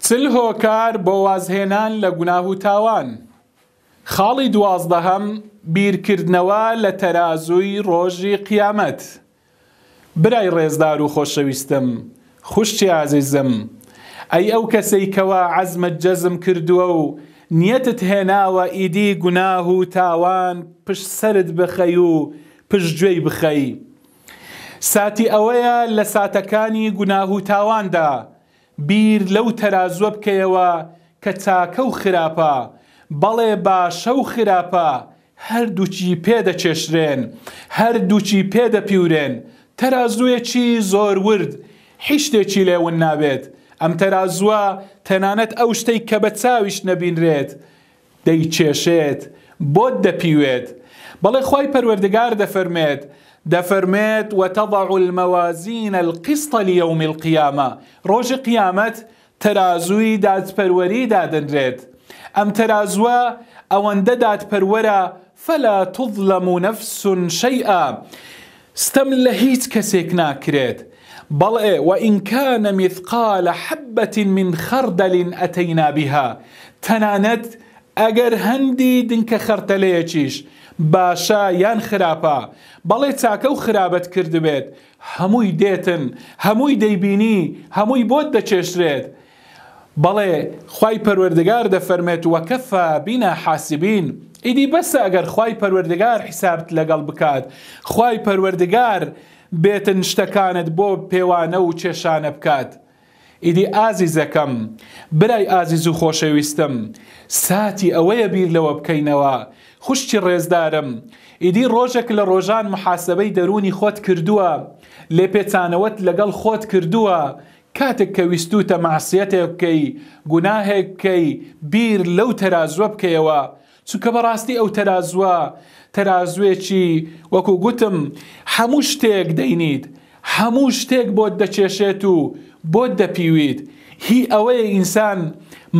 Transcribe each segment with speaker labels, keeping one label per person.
Speaker 1: چل هۆکار بۆ وازهێنان لە گوناه و تاوان. خاڵی دوازدەهەم بیرکردنەوە لە تەرازووی ڕۆژی قیامەت. برای ڕێزدار و خۆشەویستم، خوشتی عەزیزم، ئەی ئەو کەسەی کەوا عەزمت جەزم کردووە و نیەتت هێناوە ئیدی گوناه و تاوان پشت سەرت بخەی و پشتگوێی بخەی. ساتی ئەوەیە لە ساتەکانی گوناه و تاواندا بیر لەو تەرازووە بکەیەوە کە چاکە و خراپە، بەڵێ باشە و خراپە هەردووچی پێدەچێشرێن، هەردووچی پێدەپیورێن. تەرازوویەکی زۆر ورد، هیچ شتێکی لێون نابێت. ئەم تەرازووە تەنانەت ئەو شتەی کە بە چاویش نەبینرێت دەیچێشێت، بۆت دەپیوێت. بەڵێ خوای پەروەردگار دەفەرمێت وتضع الموازين القسط ليوم القيامة. ڕۆژی قیامەت تەرازووی دادپەروەری دادەنرێت. ئەم تەرازووە ئەوەندە دادپەروەرە فلا تظلم نفس شيئا، ستەم لە هیچ کەسێک ناکرێت. بەڵێ وإن كان مثقال حبة من خردل أتينا بها. تەنانەت ئەگەر هەندی دنکە خەرتەلەیەکیش باشە یان خراپە، بەڵێ چاکە و خراپەت کردبێت، هەمووی دێتن، هەمووی دەیبینی، هەمووی بۆت دەچێشرێت. بەڵێ خوای پەروەردگار دەفەرمێت وەکەفا بینا حاسبین. ئیدی بەسە ئەگەر خوای پەروەردگار حیسابت لەگەڵ بکات، خوای پەروەردگار بێتن شتەکانت بۆ پێوانە و چێشانە بکات. ئیدی ئازیزەکەم، برای ئازیز و خۆشەویستم، ساتی ئەوەیە بیر لەوە بکەینەوە. خوشتی ڕێزدارم، ئیدی ڕۆژێک لە ڕۆژان محاسبەی دەرونی خۆت کردووە، لێپێچانەوەت لەگەڵ خۆت کردووە. کاتێک کە ویستوتە مەعسیەتێک بکەی، گوناهێک بکەی، بیر لەو تەرازووە بکەیەوە. چونکە بەڕاستی ئەو تەرازووە تەرازوێکی وەکو گوتم هەموو شتێک دەینیت، هەموو شتێک بۆت دەچێشێت و بۆت دەپیویت. هی ئەوەیە ئینسان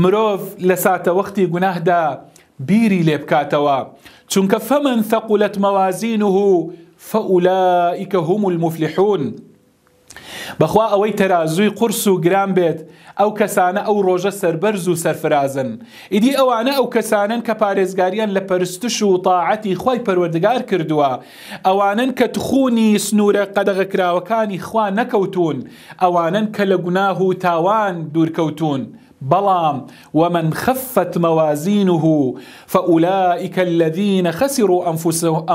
Speaker 1: مرۆڤ لە ساتە وەختی گوناهدا بیری لێ بکاتەوە. چونکە فەمەن ثەقولەت مەوازینه فەئولائیکە هم المفلحون. بەخوا ئەوەی تەرازووی قورس و گران بێت، ئەو کەسانە ئەو ڕۆژە سەربەرز و سەرفرازن. ئیدی ئەوانە ئەو کەسانن کە پارێزگاریان لە پەرستش و تاعەتی خوای پەروەردگار کردووە. ئەوانن کە تخونی سنوورە قەدەغەکراوەکانی خوا نەکەوتون. ئەوانن کە لە گوناه و تاوان دوورکەوتون. بەڵام ومن خفت موازينه فأولئك الذين خسروا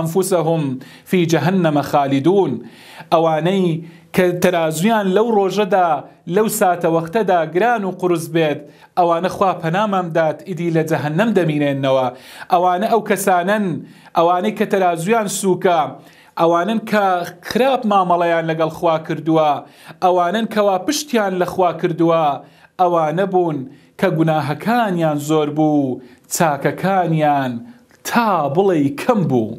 Speaker 1: أنفسهم في جهنم خالدون. ئەوانەی کە تەرازویان لەو ڕۆژەدا لەو ساتە وەختەدا گران و قورس بێت، ئەوانە خوا پەنامان دات ئیدی لە جەهەنەم دەمینێنەوە. ئەوانە ئەو کەسانن، ئەوانەی کە تەرازویان سووکە، ئەوانن کە خراپ مامەڵەیان لەگەڵ خوا کردووە، ئەوانن کەوا پشتیان لە خوا کردووە، ئەوانە بوون کە گوناهەکانیان زۆر بوو، چاکەکانیان تا بڵێ کەم بوو.